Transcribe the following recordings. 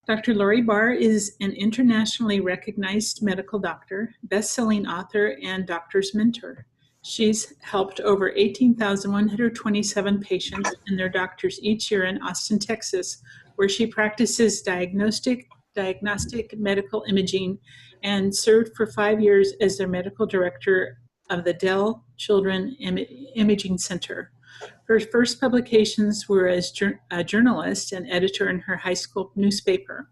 Dr. L Barr is an internationally recognized medical doctor, best-selling author, and doctor's mentor. She's helped over 18,127 patients and their doctors each year in Austin, Texas, where she practices diagnostic medical imaging and served for 5 years as their medical director of the Dell Childrens Imaging Center. Her first publications were as a journalist and editor in her high school newspaper.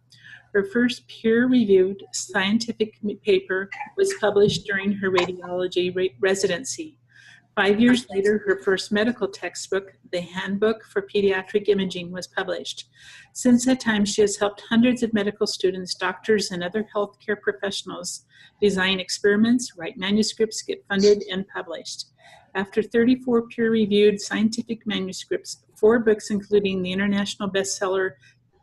Her first peer-reviewed scientific paper was published during her radiology residency. 5 years later, her first medical textbook, the Handbook for Pediatric Imaging, was published. Since that time, she has helped hundreds of medical students, doctors, and other healthcare professionals design experiments, write manuscripts, get funded, and published. After 34 peer-reviewed scientific manuscripts, 4 books including the international bestseller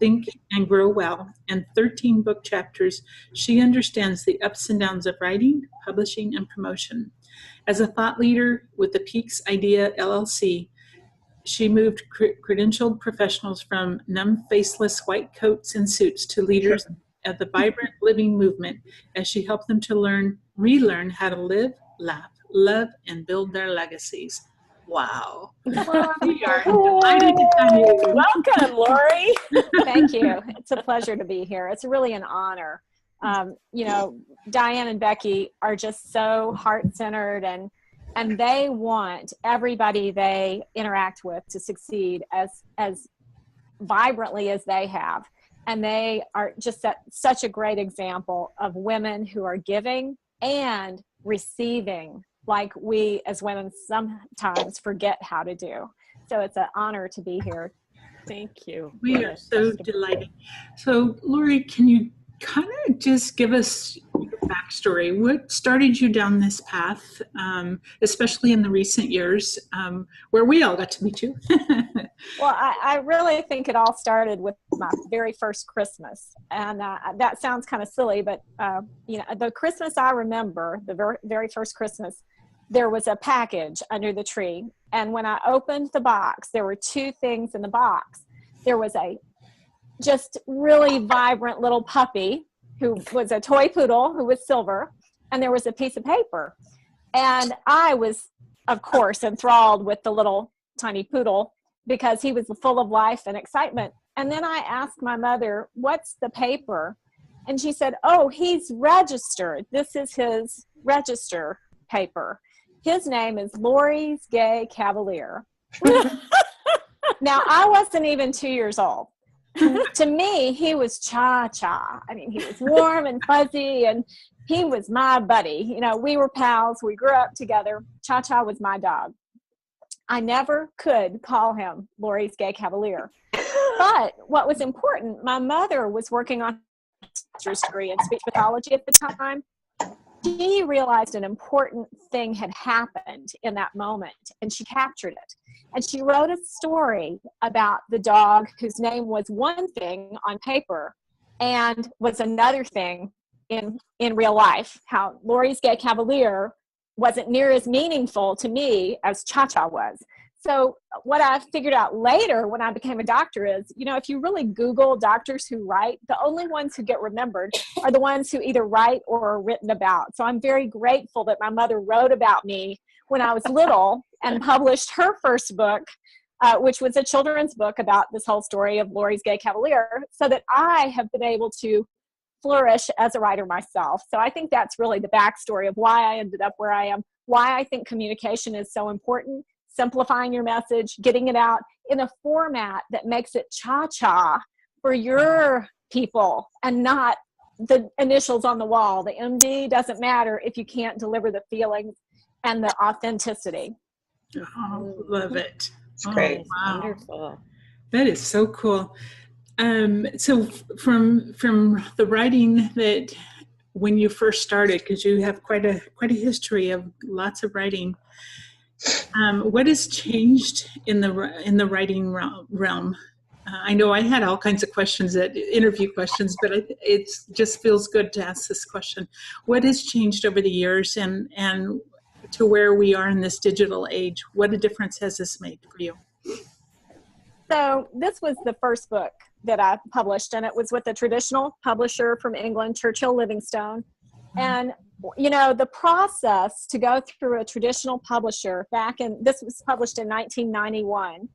Think and Grow Well, and 13 book chapters, she understands the ups and downs of writing, publishing, and promotion. As a thought leader with the Peak Idea LLC, she moved credentialed professionals from numb, faceless white coats and suits to leaders of the vibrant living movement as she helped them to relearn how to live, laugh, love, and build their legacies. Wow. Well, we are delighted to have you. Welcome, Lori. Thank you. It's a pleasure to be here. It's really an honor. You know, Diane and Becky are just so heart-centered, and they want everybody they interact with to succeed as vibrantly as they have. And they are just such a great example of women who are giving and receiving, like we as women sometimes forget how to do. So it's an honor to be here. Thank you. We are so delighted. So Lori, can you kind of just give us your backstory? What started you down this path, especially in the recent years, where we all got to meet you? Well, I really think it all started with my very first Christmas. And that sounds kind of silly, but you know, the Christmas I remember, the very first Christmas, there was a package under the tree. And when I opened the box, there were 2 things in the box. There was a just really vibrant little puppy who was a toy poodle who was silver, and there was a piece of paper. And I was, of course, enthralled with the little tiny poodle because he was full of life and excitement. And then I asked my mother, "What's the paper?" And she said, "Oh, he's registered. This is his register paper. His name is Lori's Gay Cavalier." Now, I wasn't even 2 years old. To me, he was Cha-Cha. I mean, he was warm and fuzzy, and he was my buddy. You know, we were pals. We grew up together. Cha-Cha was my dog. I never could call him Lori's Gay Cavalier. But what was important, my mother was working on a master's degree in speech pathology at the time. She realized an important thing had happened in that moment, and she captured it. And she wrote a story about the dog whose name was one thing on paper and was another thing in real life. How Lori's Gay Cavalier wasn't near as meaningful to me as Cha-Cha was. So what I figured out later when I became a doctor is, you know, if you really Google doctors who write, the only ones who get remembered are the ones who either write or are written about. So I'm very grateful that my mother wrote about me when I was little and published her first book, which was a children's book about this whole story of Lori's Gay Cavalier, so that I have been able to flourish as a writer myself. So I think that's really the backstory of why I ended up where I am, why I think communication is so important. Simplifying your message, getting it out in a format that makes it Cha-Cha for your people and not the initials on the wall. The MD doesn't matter if you can't deliver the feelings and the authenticity. Oh, love it. It's great. Wow. Wonderful. That is so cool. So from the writing that when you first started, because you have quite a history of lots of writing, what has changed in the writing realm? I know I had all kinds of questions, interview questions, but it just feels good to ask this question. What has changed over the years and to where we are in this digital age? What a difference has this made for you? So this was the first book that I published, and it was with a traditional publisher from England, Churchill Livingstone. And, you know, the process to go through a traditional publisher this was published in 1991,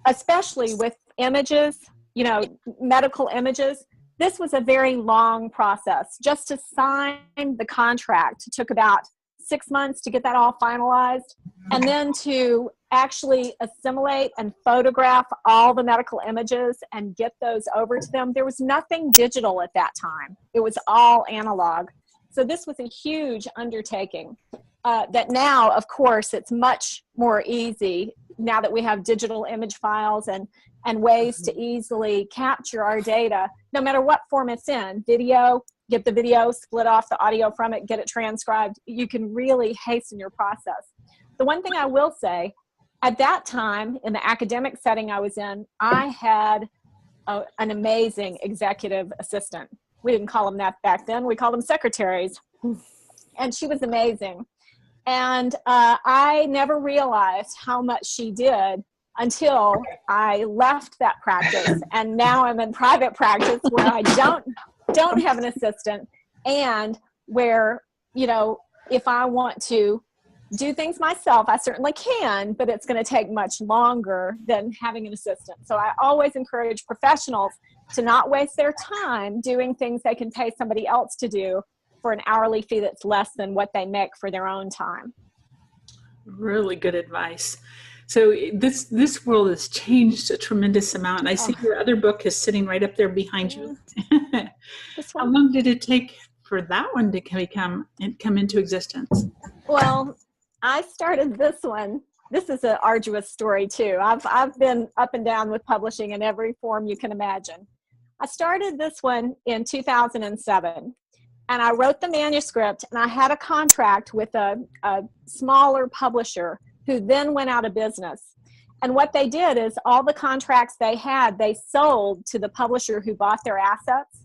especially with images, you know, medical images, this was a very long process. Just to sign the contract took about 6 months to get that all finalized. And then to actually assimilate and photograph all the medical images and get those over to them. There was nothing digital at that time. It was all analog. So this was a huge undertaking that now, of course, it's much more easy now that we have digital image files and ways to easily capture our data, no matter what form it's in. Video, get the video, split off the audio from it, get it transcribed. You can really hasten your process. The one thing I will say, at that time, in the academic setting I was in, I had an amazing executive assistant. We didn't call them that back then. We called them secretaries. And she was amazing. And I never realized how much she did until I left that practice. And now I'm in private practice where I don't have an assistant, and where, you know, if I want to do things myself, I certainly can, but it's going to take much longer than having an assistant. So I always encourage professionals to not waste their time doing things they can pay somebody else to do for an hourly fee that's less than what they make for their own time. Really good advice. So this world has changed a tremendous amount. I see your other book is sitting right up there behind you. How long did it take for that one to come into existence? Well, I started this one. This is an arduous story too. I've been up and down with publishing in every form you can imagine. I started this one in 2007. And I wrote the manuscript, and I had a contract with a smaller publisher who then went out of business. And what they did is all the contracts they had, they sold to the publisher who bought their assets.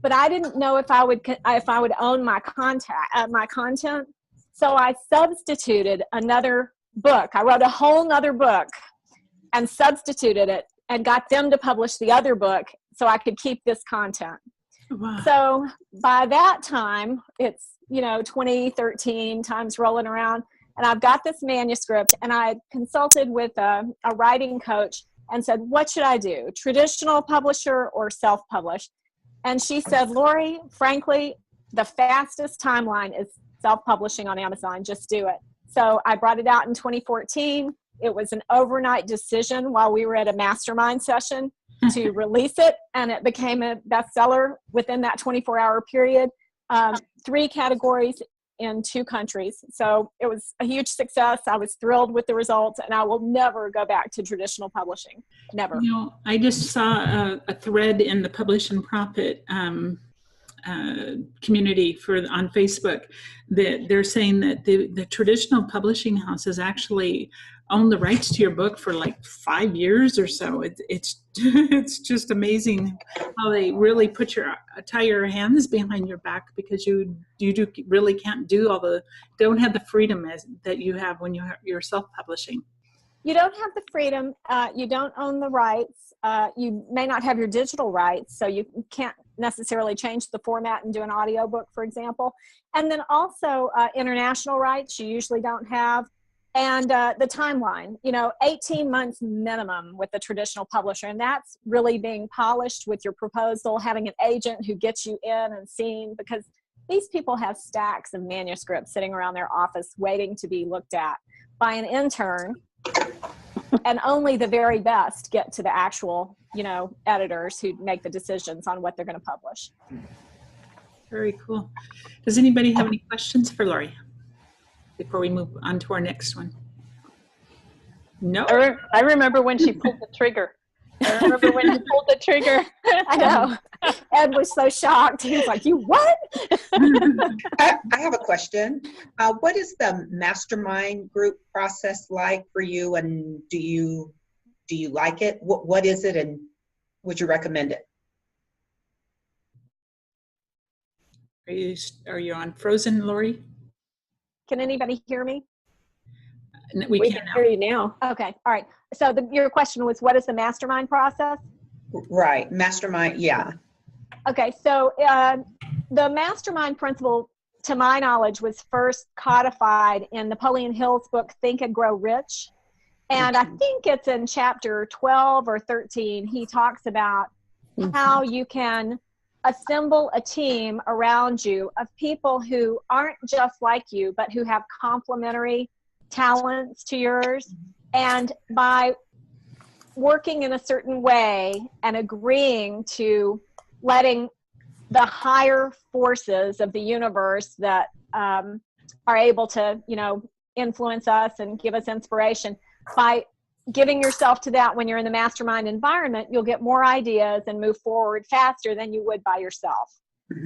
But I didn't know if I would own my content. So I substituted another book. I wrote a whole nother book and substituted it and got them to publish the other book so I could keep this content. Wow. So by that time, it's, you know, 2013, time's rolling around, and I've got this manuscript, and I consulted with a writing coach and said, what should I do? Traditional publisher or self-publish? And she said, Lori, frankly, the fastest timeline is self-publishing on Amazon. Just do it. So I brought it out in 2014. It was an overnight decision while we were at a mastermind session to release it, and it became a bestseller within that 24-hour period. 3 categories in 2 countries. So it was a huge success. I was thrilled with the results, and I will never go back to traditional publishing. Never. You know, I just saw a thread in the Publish and Profit community on Facebook that they're saying that the traditional publishing houses actually own the rights to your book for like 5 years or so. It's just amazing how they really tie your hands behind your back, because you really can't don't have the freedom that you have when you're self-publishing. You don't have the freedom. You don't own the rights. You may not have your digital rights, so you can't necessarily change the format and do an audiobook, for example. And then also international rights you usually don't have. And the timeline, 18 months minimum with the traditional publisher. And that's really being polished with your proposal, having an agent who gets you in and seen, because these people have stacks of manuscripts sitting around their office waiting to be looked at by an intern. And only the very best get to the actual, editors who make the decisions on what they're going to publish. Very cool. Does anybody have any questions for Lori before we move on to our next one? No. I remember when she pulled the trigger. I know. Ed was so shocked. He was like, "You what?" I have a question. What is the mastermind group process like for you, and do you like it? What is it, and would you recommend it? Are you on frozen, Lori? Can anybody hear me? We can hear you now. Okay. All right. So your question was, what is the mastermind process? Right, mastermind, yeah. Okay, so the mastermind principle, to my knowledge, was first codified in Napoleon Hill's book, Think and Grow Rich. And I think it's in chapter 12 or 13, he talks about how you can assemble a team around you of people who aren't just like you, but who have complementary talents to yours. And by working in a certain way and agreeing to letting the higher forces of the universe that are able to, influence us and give us inspiration, by giving yourself to that when you're in the mastermind environment, you'll get more ideas and move forward faster than you would by yourself.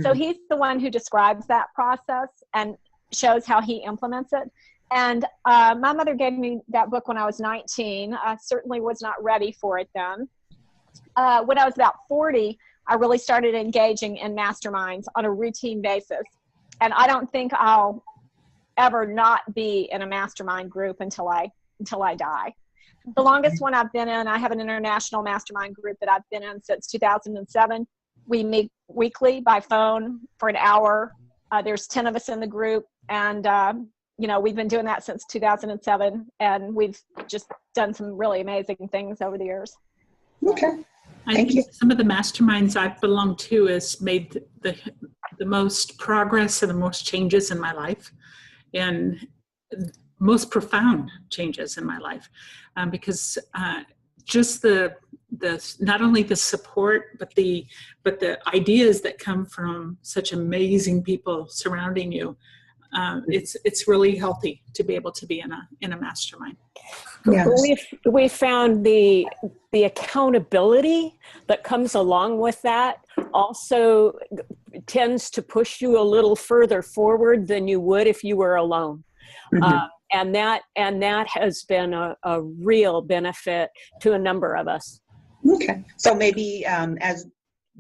So he's the one who describes that process and shows how he implements it. And my mother gave me that book when I was 19. I certainly was not ready for it then. When I was about 40, I really started engaging in masterminds on a routine basis. And I don't think I'll ever not be in a mastermind group until I die. The longest one I've been in, I have an international mastermind group that I've been in since 2007. We meet weekly by phone for an hour. There's 10 of us in the group, and we've been doing that since 2007, and we've just done some really amazing things over the years. Okay. I think some of the masterminds I've belonged to has made the most progress and the most changes in my life, and most profound changes in my life, because just the not only the support but the ideas that come from such amazing people surrounding you, it's really healthy to be able to be in a mastermind. Yes. We found the accountability that comes along with that also tends to push you a little further forward than you would if you were alone. And that has been a real benefit to a number of us. Okay. So maybe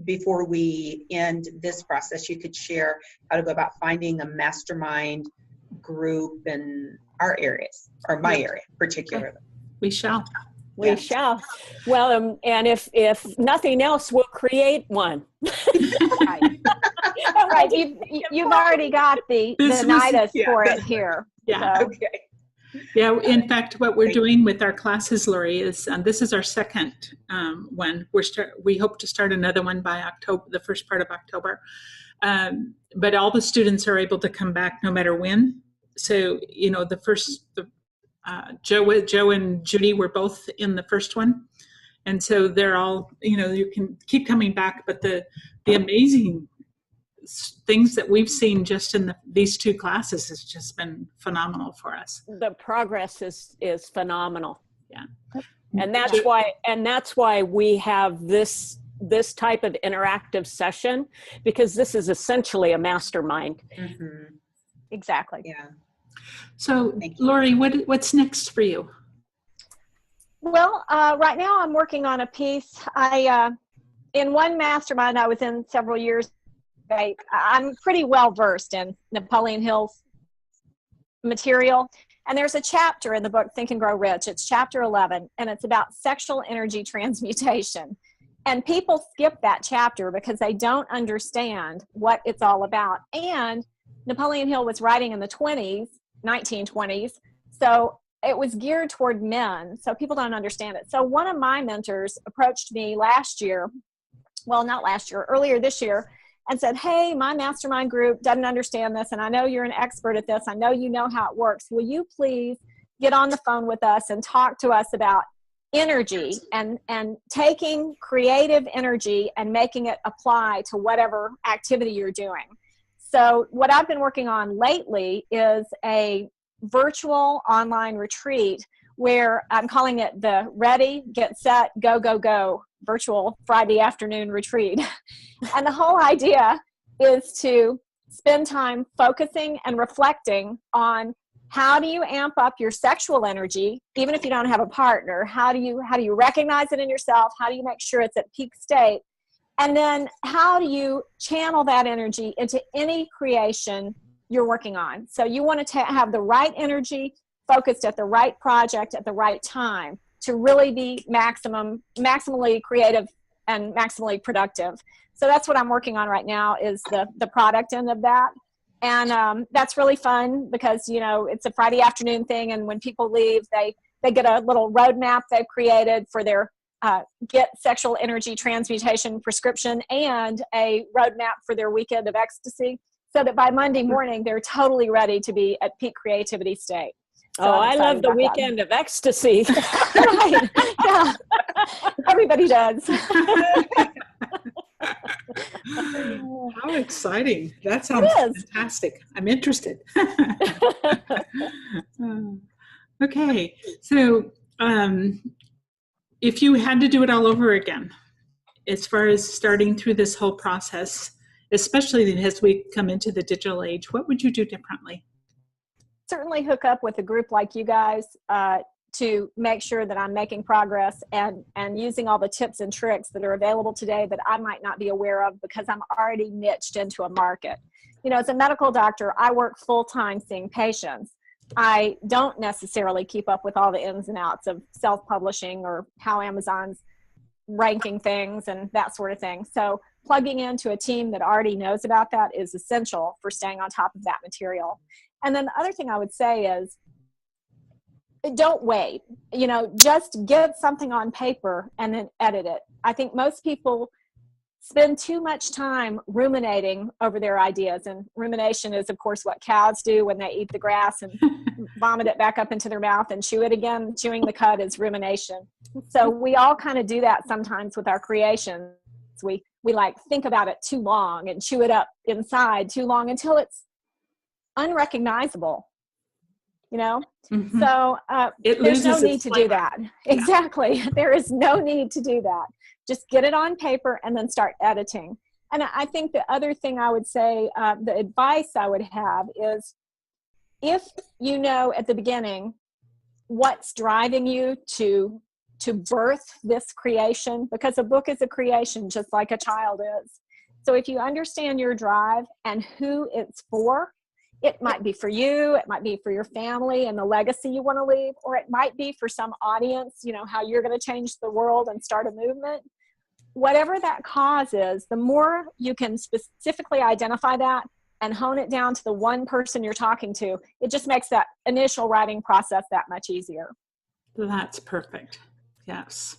before we end this process, you could share how to go about finding a mastermind group in our areas, or my area particularly. We shall. We shall. Well, and if nothing else, we'll create one. Right. You've already got the nidus for it here. Yeah. So. Okay. Yeah. In fact, what we're doing with our classes, Lori, is this is our second one. We hope to start another one by October, the first part of October. But all the students are able to come back no matter when. So Joe and Judy were both in the first one, and so they're all, you can keep coming back. But the amazing things that we've seen just in these two classes has just been phenomenal for us. The progress is phenomenal. Yeah. And that's why we have this type of interactive session, because this is essentially a mastermind. Exactly. Yeah. So Lori, what's next for you? Well, right now I'm working on a piece. In one mastermind I was in several years, I'm pretty well versed in Napoleon Hill's material. And there's a chapter in the book, Think and Grow Rich. It's chapter 11, and it's about sexual energy transmutation. And people skip that chapter because they don't understand what it's all about. And Napoleon Hill was writing in the 1920s. So it was geared toward men. So people don't understand it. So one of my mentors approached me earlier this year, and said, hey, my mastermind group doesn't understand this, and I know you're an expert at this. I know you know how it works. Will you please get on the phone with us and talk to us about energy and taking creative energy and making it apply to whatever activity you're doing? So what I've been working on lately is a virtual online retreat where I'm calling it the Ready, Get Set, Go, Go, Go virtual Friday afternoon retreat. And the whole idea is to spend time focusing and reflecting on how do you amp up your sexual energy, even if you don't have a partner. How do you recognize it in yourself? How do you make sure it's at peak state? And then how do you channel that energy into any creation you're working on? So you want to have the right energy focused at the right project at the right time to really be maximally creative and maximally productive. So that's what I'm working on right now, is the product end of that. And that's really fun because, you know, it's a Friday afternoon thing. And when people leave, they get a little roadmap they've created for their get sexual energy transmutation prescription and a roadmap for their weekend of ecstasy, so that by Monday morning, they're totally ready to be at peak creativity state. So oh, I love the weekend of ecstasy. Right. Yeah. Everybody does. How exciting. That sounds fantastic. I'm interested. Okay. So if you had to do it all over again, as far as starting through this whole process, especially as we come into the digital age, what would you do differently? Certainly hook up with a group like you guys to make sure that I'm making progress and using all the tips and tricks that are available today that I might not be aware of because I'm already niched into a market. You know, as a medical doctor, I work full-time seeing patients. I don't necessarily keep up with all the ins and outs of self-publishing or how Amazon's ranking things and that sort of thing. So plugging into a team that already knows about that is essential for staying on top of that material. And then the other thing I would say is, don't wait. You know, just get something on paper and then edit it. I think most people spend too much time ruminating over their ideas. And rumination is, of course, what cows do when they eat the grass and vomit it back up into their mouth and chew it again. Chewing the cud is rumination. So we all kind of do that sometimes with our creations. We like think about it too long and chew it up inside too long until it's unrecognizable. You know, so there's no need to do that. Yeah. Exactly. There is no need to do that. Just get it on paper and then start editing. And I think the other thing I would say, the advice I would have is, if you know at the beginning what's driving you to birth this creation, because a book is a creation just like a child is. So if you understand your drive and who it's for, it might be for you, it might be for your family and the legacy you want to leave, or it might be for some audience, you know, how you're going to change the world and start a movement. Whatever that cause is, the more you can specifically identify that and hone it down to the one person you're talking to, it just makes that initial writing process that much easier. That's perfect. Yes.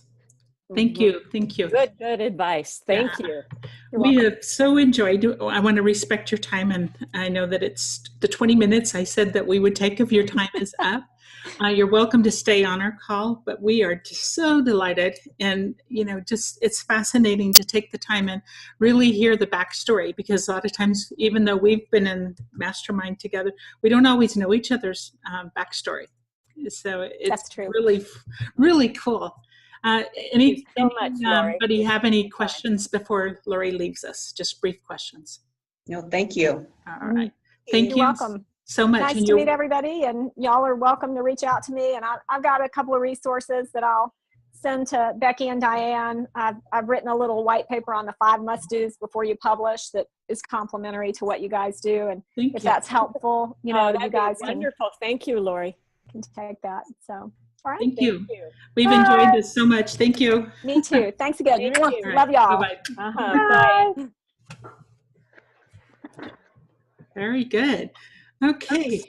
Thank you. Thank you. Good advice. Thank you. We have so enjoyed. I want to respect your time, and I know that it's the 20 minutes I said that we would take of your time is up. You're welcome to stay on our call, but we are just so delighted, and you know, just it's fascinating to take the time and really hear the backstory, because a lot of times, even though we've been in Mastermind together, we don't always know each other's backstory. So it's really, really cool. Anybody have any questions before Lori leaves us? Just brief questions. No, thank you. All right. Thank you. You're welcome. So much. Nice to meet everybody, and y'all are welcome to reach out to me. And I've got a couple of resources that I'll send to Becky and Diane. I've written a little white paper on the 5 must-dos before you publish that is complementary to what you guys do. And if that's helpful, you know, you guys wonderful. Thank you, Lori. Can take that. So. All right. Thank you. We've enjoyed this so much. Thank you. Me too. Thanks again. Thank you. Love y'all. Bye-bye. Bye. Very good. Okay.